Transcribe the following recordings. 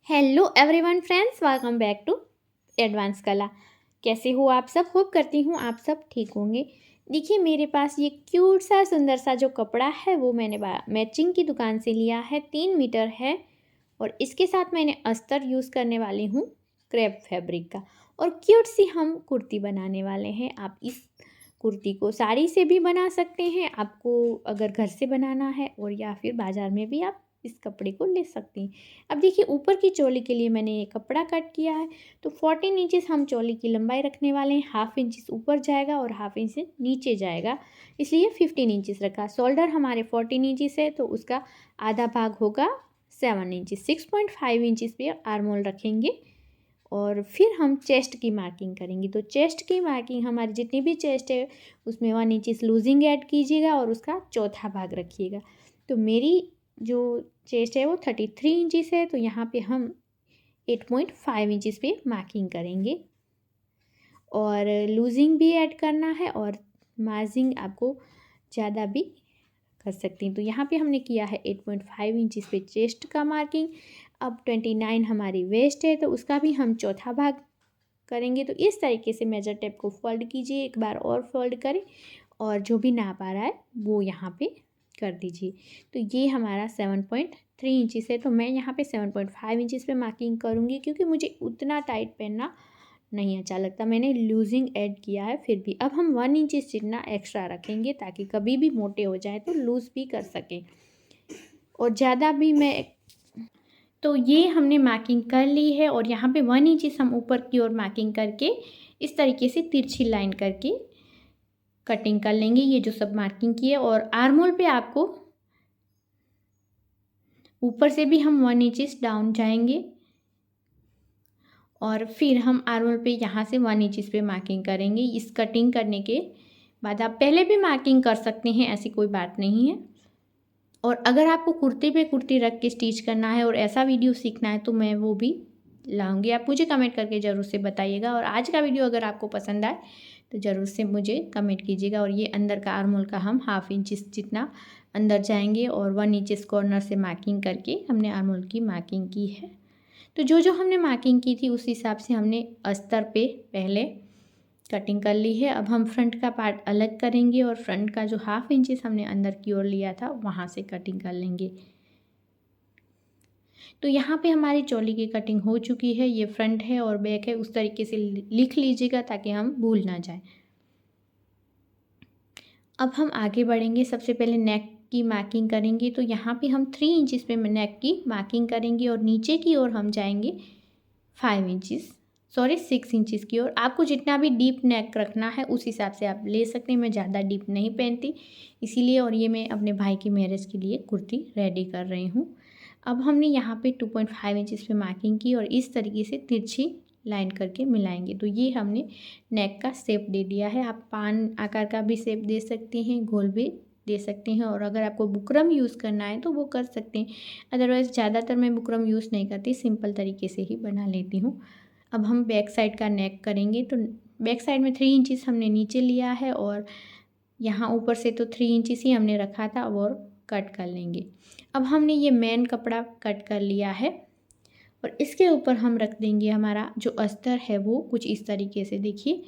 Hello everyone friends, welcome back to advance कला। कैसे हो आप सब? होप करती हूँ आप सब ठीक होंगे। देखिए, मेरे पास ये क्यूट सा सुंदर सा जो कपड़ा है वो मैंने मैचिंग की दुकान से लिया है। 3 मीटर है और इसके साथ मैंने अस्तर यूज़ करने वाली हूँ, क्रेप फैब्रिक का। और क्यूट सी हम कुर्ती बनाने वाले हैं। आप इस कुर्ती को साड़ी से भी बना सकते हैं, आपको अगर घर से बनाना है, और या फिर बाज़ार में भी आप इस कपड़े को ले सकती हैं। अब देखिए, ऊपर की चोली के लिए मैंने ये कपड़ा कट किया है। तो 14 इंचेस हम चोली की लंबाई रखने वाले हैं। हाफ इंचेस ऊपर जाएगा और हाफ इंच नीचे जाएगा, इसलिए 15 इंचेस रखा। शोल्डर हमारे 14 इंचेस है तो उसका आधा भाग होगा 7 इंचेस। 6.5 इंचेस पे आर्मोल रखेंगे और फिर हम चेस्ट की मार्किंग करेंगे। तो चेस्ट की मार्किंग हमारी जितनी भी चेस्ट है उसमें 1 इंचेस लूजिंग ऐड कीजिएगा और उसका चौथा भाग रखिएगा। तो मेरी जो चेस्ट है वो 33 इंचेस है, तो यहाँ पे हम 8.5 इंचेस पे मार्किंग करेंगे और लूजिंग भी ऐड करना है और मार्जिंग आपको ज़्यादा भी कर सकती हैं। तो यहाँ पे हमने किया है 8.5 इंचेस पे चेस्ट का मार्किंग। अब 29 हमारी वेस्ट है तो उसका भी हम चौथा भाग करेंगे। तो इस तरीके से मेजर टेप को फोल्ड कीजिए, एक बार और फोल्ड करें और जो भी नाप आ रहा है वो यहाँ पे कर दीजिए। तो ये हमारा 7.3 इंचेस है, तो मैं यहाँ पे 7.5 इंचेस पे मार्किंग करूँगी क्योंकि मुझे उतना टाइट पहनना नहीं अच्छा लगता। मैंने लूजिंग ऐड किया है फिर भी। अब हम 1 इंचेस जितना एक्स्ट्रा रखेंगे ताकि कभी भी मोटे हो जाए तो लूज़ भी कर सकें और ज़्यादा भी मैं। तो ये हमने मार्किंग कर ली है और यहाँ पे 1 इंचेस हम ऊपर की ओर मार्किंग करके इस तरीके से तिरछी लाइन करके कटिंग कर लेंगे। ये जो सब मार्किंग की है, और आर्मोल पे आपको ऊपर से भी हम 1 इंचेस डाउन जाएंगे और फिर हम आर्मोल पे यहाँ से 1 इंचेस पे मार्किंग करेंगे। इस कटिंग करने के बाद आप पहले भी मार्किंग कर सकते हैं, ऐसी कोई बात नहीं है। और अगर आपको कुर्ती पे कुर्ती रख के स्टिच करना है और ऐसा वीडियो सीखना है तो मैं वो भी लाऊंगी। आप मुझे कमेंट करके ज़रूर से बताइएगा। और आज का वीडियो अगर आपको पसंद आए तो ज़रूर से मुझे कमेंट कीजिएगा। और ये अंदर का आर्मोल का हम हाफ इंचेस जितना अंदर जाएंगे और 1 इंचेस कॉर्नर से मार्किंग करके हमने आर्मोल की मार्किंग की है। तो जो हमने मार्किंग की थी उस हिसाब से हमने अस्तर पे पहले कटिंग कर ली है। अब हम फ्रंट का पार्ट अलग करेंगे और फ्रंट का जो हाफ इंचेस हमने अंदर की ओर लिया था वहाँ से कटिंग कर लेंगे। तो यहाँ पे हमारी चोली की कटिंग हो चुकी है। ये फ्रंट है और बैक है, उस तरीके से लिख लीजिएगा ताकि हम भूल ना जाए। अब हम आगे बढ़ेंगे। सबसे पहले नेक की मार्किंग करेंगे। तो यहाँ पे हम 3 इंचेस पे नेक की मार्किंग करेंगे और नीचे की ओर हम जाएंगे 6 इंचेस की ओर। आपको जितना भी डीप नेक रखना है उस हिसाब से आप ले सकते हैं। मैं ज़्यादा डीप नहीं पहनती इसीलिए। और ये मैं अपने भाई की मैरिज के लिए कुर्ती रेडी कर रही हूँ। अब हमने यहाँ पे 2.5 इंचेस पे मार्किंग की और इस तरीके से तिरछी लाइन करके मिलाएंगे। तो ये हमने नेक का शेप दे दिया है। आप पान आकार का भी शेप दे सकते हैं, गोल भी दे सकते हैं, और अगर आपको बुकरम यूज़ करना है तो वो कर सकते हैं। अदरवाइज़ ज़्यादातर मैं बुकरम यूज़ नहीं करती, सिंपल तरीके से ही बना लेती हूँ। अब हम बैक साइड का नेक करेंगे। तो बैक साइड में 3 इंचेस हमने नीचे लिया है और यहाँ ऊपर से तो 3 इंचेस ही हमने रखा था और कट कर लेंगे। अब हमने ये मेन कपड़ा कट कर लिया है और इसके ऊपर हम रख देंगे हमारा जो अस्तर है वो कुछ इस तरीके से। देखिए,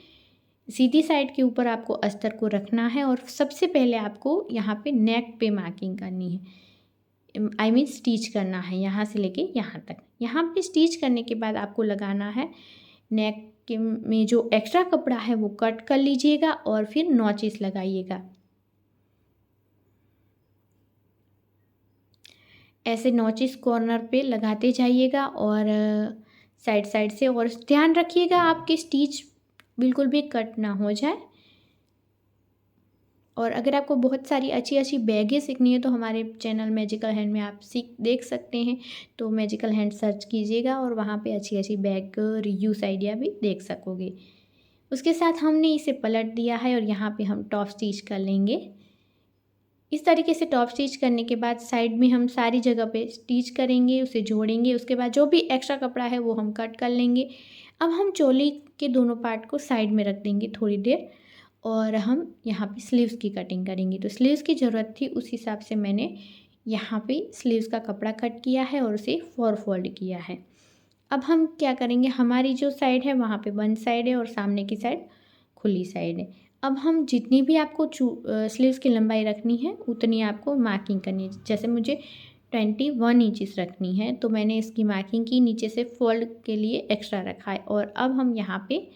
सीधी साइड के ऊपर आपको अस्तर को रखना है और सबसे पहले आपको यहाँ पे नेक पे मार्किंग करनी है, स्टिच करना है यहाँ से लेके यहाँ तक। यहाँ पे स्टिच करने के बाद आपको लगाना है नेक के में जो एक्स्ट्रा कपड़ा है वो कट कर लीजिएगा और फिर नॉचेस लगाइएगा। ऐसे नॉचेस कॉर्नर पे लगाते जाइएगा और साइड साइड से, और ध्यान रखिएगा आपके स्टिच बिल्कुल भी कट ना हो जाए। और अगर आपको बहुत सारी अच्छी अच्छी बैगें सीखनी है तो हमारे चैनल मैजिकल हैंड में आप देख सकते हैं। तो मैजिकल हैंड सर्च कीजिएगा और वहाँ पे अच्छी अच्छी बैग रीयूज आइडिया भी देख सकोगे। उसके साथ हमने इसे पलट दिया है और यहाँ पे हम टॉप स्टिच कर लेंगे। इस तरीके से टॉप स्टिच करने के बाद साइड में हम सारी जगह पे स्टिच करेंगे, उसे जोड़ेंगे। उसके बाद जो भी एक्स्ट्रा कपड़ा है वो हम कट कर लेंगे। अब हम चोली के दोनों पार्ट को साइड में रख देंगे थोड़ी देर और हम यहाँ पे स्लीव्स की कटिंग करेंगे। तो स्लीव्स की ज़रूरत थी, उस हिसाब से मैंने यहाँ पे स्लीव्स का कपड़ा कट किया है और उसे 4 फोल्ड किया है। अब हम क्या करेंगे, हमारी जो साइड है वहाँ पे बंद साइड है और सामने की साइड खुली साइड है। अब हम जितनी भी आपको स्लीव्स की लंबाई रखनी है उतनी आपको मार्किंग करनी है। जैसे मुझे 21 इंचेस रखनी है तो मैंने इसकी मार्किंग की, नीचे से फोल्ड के लिए एक्स्ट्रा रखा है। और अब हम यहाँ पे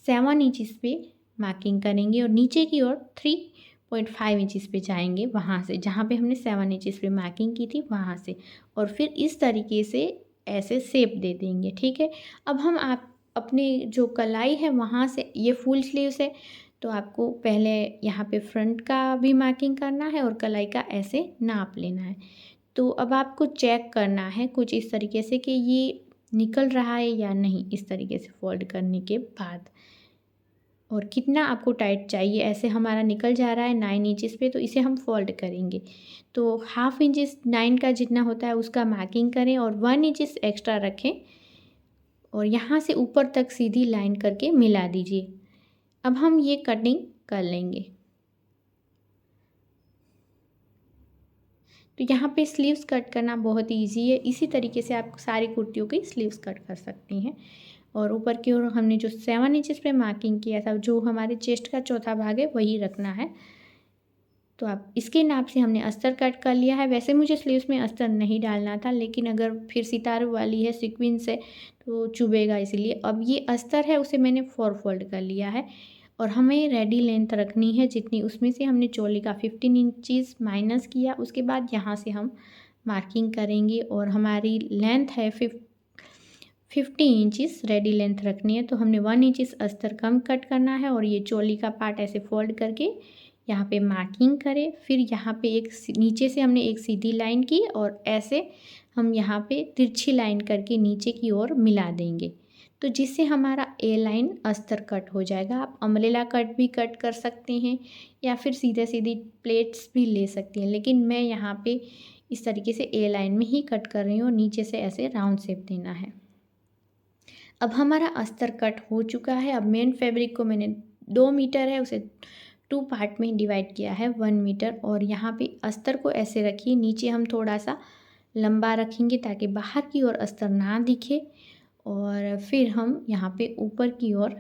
7 इंचेस पे मार्किंग करेंगे और नीचे की ओर 3.5 इंचेस पे जाएंगे, वहाँ से जहाँ पे हमने 7 इंचेस पे मार्किंग की थी वहाँ से। और फिर इस तरीके से ऐसे शेप दे देंगे, ठीक है। अब हम आप अपने जो कलाई है वहाँ से, ये फुल स्लीव्स है तो आपको पहले यहाँ पे फ्रंट का भी मार्किंग करना है और कलाई का ऐसे नाप लेना है। तो अब आपको चेक करना है कुछ इस तरीके से कि ये निकल रहा है या नहीं, इस तरीके से फोल्ड करने के बाद। और कितना आपको टाइट चाहिए, ऐसे हमारा निकल जा रहा है 9 इंचेस पे तो इसे हम फोल्ड करेंगे। तो हाफ इंचेस 9 का जितना होता है उसका मार्किंग करें और 1 इंचेस एक्स्ट्रा रखें और यहाँ से ऊपर तक सीधी लाइन करके मिला दीजिए। अब हम ये कटिंग कर लेंगे। तो यहाँ पे स्लीव्स कट करना बहुत इजी है, इसी तरीके से आप सारी कुर्तियों की स्लीव्स कट कर सकती हैं। और ऊपर की ओर हमने जो 7 इंचेस पे मार्किंग किया था, जो हमारे चेस्ट का चौथा भाग है वही रखना है। तो आप इसके नाप से हमने अस्तर कट कर लिया है। वैसे मुझे स्लीव्स में अस्तर नहीं डालना था, लेकिन अगर फिर सितारों वाली है, सीक्वेंस है तो चुभेगा, इसलिए अब ये अस्तर है उसे मैंने 4 फोल्ड कर लिया है। और हमें रेडी लेंथ रखनी है जितनी, उसमें से हमने चोली का 15 इंचेस माइनस किया, उसके बाद यहाँ से हम मार्किंग करेंगे और हमारी लेंथ है 50 इंचेस रेडी लेंथ रखनी है। तो हमने 1 इंचेस अस्तर कम कट करना है और ये चोली का पार्ट ऐसे फोल्ड करके यहाँ पे मार्किंग करें। फिर यहाँ पे एक नीचे से हमने एक सीधी लाइन की और ऐसे हम यहाँ पे तिरछी लाइन करके नीचे की ओर मिला देंगे, तो जिससे हमारा ए लाइन अस्तर कट हो जाएगा। आप अम्ब्रेला कट भी कट कर सकते हैं या फिर सीधे सीधी प्लेट्स भी ले सकती हैं, लेकिन मैं यहाँ पे इस तरीके से ए लाइन में ही कट कर रही हूँ। नीचे से ऐसे राउंड शेप देना है। अब हमारा अस्तर कट हो चुका है। अब मेन फैब्रिक को मैंने 2 मीटर है उसे 2 पार्ट में डिवाइड किया है 1 मीटर। और यहाँ पे अस्तर को ऐसे रखिए, नीचे हम थोड़ा सा लंबा रखेंगे ताकि बाहर की ओर अस्तर ना दिखे। और फिर हम यहाँ पे ऊपर की ओर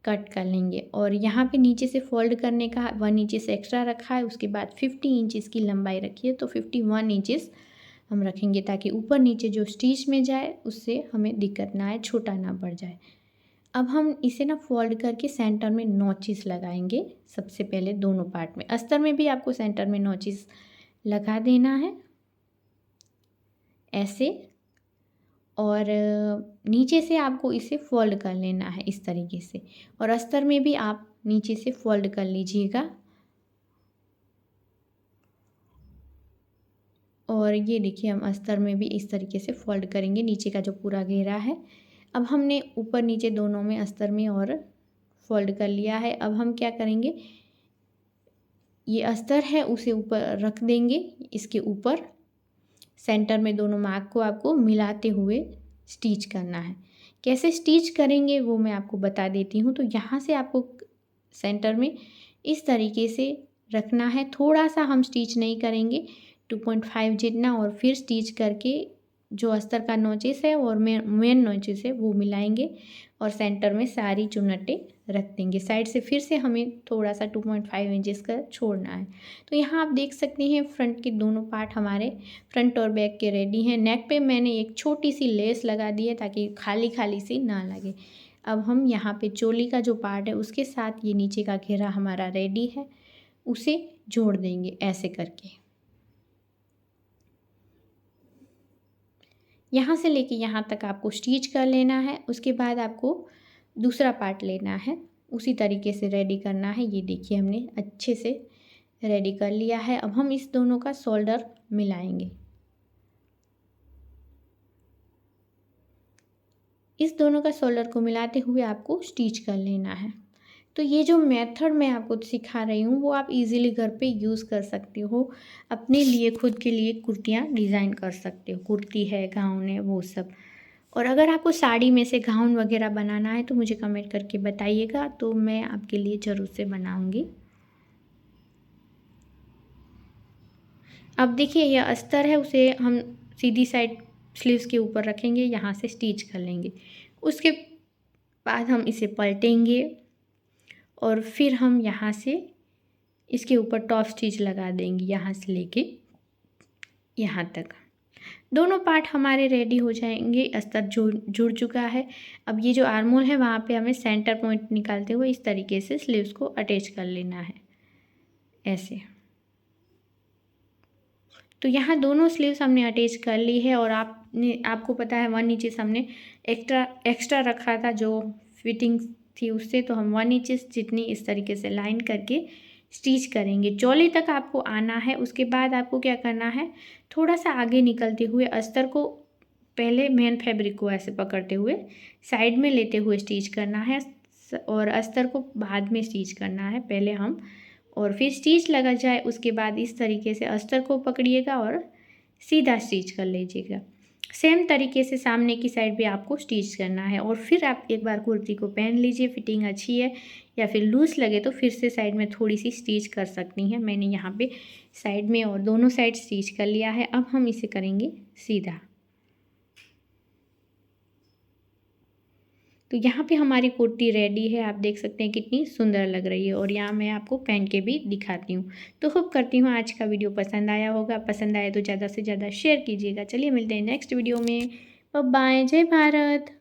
कट कर लेंगे और यहाँ पे नीचे से फोल्ड करने का 1 इंचेस एक्स्ट्रा रखा है। उसके बाद 50 इंचेस की लंबाई रखी है तो 51 इंचेस हम रखेंगे ताकि ऊपर नीचे जो स्टिच में जाए उससे हमें दिक्कत ना आए, छोटा ना पड़ जाए। अब हम इसे ना फोल्ड करके सेंटर में नॉचेस लगाएंगे। सबसे पहले दोनों पार्ट में, अस्तर में भी आपको सेंटर में नॉचेस लगा देना है ऐसे। और नीचे से आपको इसे फोल्ड कर लेना है इस तरीके से, और अस्तर में भी आप नीचे से फोल्ड कर लीजिएगा। और ये देखिए हम अस्तर में भी इस तरीके से फोल्ड करेंगे नीचे का जो पूरा घेरा है। अब हमने ऊपर नीचे दोनों में अस्तर में और फोल्ड कर लिया है। अब हम क्या करेंगे, ये अस्तर है उसे ऊपर रख देंगे, इसके ऊपर सेंटर में दोनों मार्क को आपको मिलाते हुए स्टिच करना है। कैसे स्टिच करेंगे वो मैं आपको बता देती हूँ। तो यहाँ से आपको सेंटर में इस तरीके से रखना है, थोड़ा सा हम स्टिच नहीं करेंगे, 2.5 जितना, और फिर स्टिच करके जो अस्तर का नोचेस है और मेन नोचेस है वो मिलाएंगे और सेंटर में सारी चुन्नटें रख देंगे। साइड से फिर से हमें थोड़ा सा 2.5 इंचेस का छोड़ना है। तो यहाँ आप देख सकते हैं फ्रंट के दोनों पार्ट हमारे फ्रंट और बैक के रेडी हैं। नेक पे मैंने एक छोटी सी लेस लगा दी है ताकि खाली खाली सी ना लगे। अब हम यहाँ पे चोली का जो पार्ट है उसके साथ ये नीचे का घेरा हमारा रेडी है, उसे जोड़ देंगे ऐसे करके। यहाँ से लेके यहाँ तक आपको स्टिच कर लेना है। उसके बाद आपको दूसरा पार्ट लेना है, उसी तरीके से रेडी करना है। ये देखिए हमने अच्छे से रेडी कर लिया है। अब हम इस दोनों का शोल्डर मिलाएंगे। इस दोनों का शोल्डर को मिलाते हुए आपको स्टिच कर लेना है। तो ये जो मेथड मैं आपको सिखा रही हूँ वो आप इजीली घर पे यूज़ कर सकते हो, अपने लिए खुद के लिए कुर्तियाँ डिज़ाइन कर सकते हो। कुर्ती है, गाउन है, वो सब। और अगर आपको साड़ी में से गाउन वगैरह बनाना है तो मुझे कमेंट करके बताइएगा, तो मैं आपके लिए ज़रूर से बनाऊँगी। अब देखिए यह अस्तर है, उसे हम सीधी साइड स्लीव्स के ऊपर रखेंगे, यहाँ से स्टिच कर लेंगे। उसके बाद हम इसे पलटेंगे और फिर हम यहाँ से इसके ऊपर टॉप स्टिच लगा देंगे, यहाँ से लेके यहाँ तक। दोनों पार्ट हमारे रेडी हो जाएंगे। अस्तर जुड़ चुका है। अब ये जो आर्म होल है वहाँ पे हमें सेंटर पॉइंट निकालते हुए इस तरीके से स्लीव्स को अटैच कर लेना है, ऐसे। तो यहाँ दोनों स्लीव्स हमने अटैच कर ली है और आपको पता है 1 इंचेस हमने एक्स्ट्रा रखा था जो फिटिंग थी उससे, तो हम 1 इंचेस जितनी इस तरीके से लाइन करके स्टिच करेंगे। चौले तक आपको आना है। उसके बाद आपको क्या करना है, थोड़ा सा आगे निकलते हुए अस्तर को पहले मेन फैब्रिक को ऐसे पकड़ते हुए साइड में लेते हुए स्टिच करना है और अस्तर को बाद में स्टिच करना है पहले हम, और फिर स्टिच लगा जाए उसके बाद इस तरीके से अस्तर को पकड़िएगा और सीधा स्टिच कर लीजिएगा। सेम तरीके से सामने की साइड भी आपको स्टिच करना है और फिर आप एक बार कुर्ती को पहन लीजिए। फिटिंग अच्छी है या फिर लूज़ लगे तो फिर से साइड में थोड़ी सी स्टिच कर सकती हैं। मैंने यहाँ पे साइड में और दोनों साइड स्टिच कर लिया है। अब हम इसे करेंगे सीधा। तो यहाँ पे हमारी कुर्ती रेडी है। आप देख सकते हैं कितनी सुंदर लग रही है और यहाँ मैं आपको पहन के भी दिखाती हूँ। तो होप करती हूँ आज का वीडियो पसंद आया होगा। पसंद आए तो ज़्यादा से ज़्यादा शेयर कीजिएगा। चलिए मिलते हैं नेक्स्ट वीडियो में। Bye bye. जय भारत।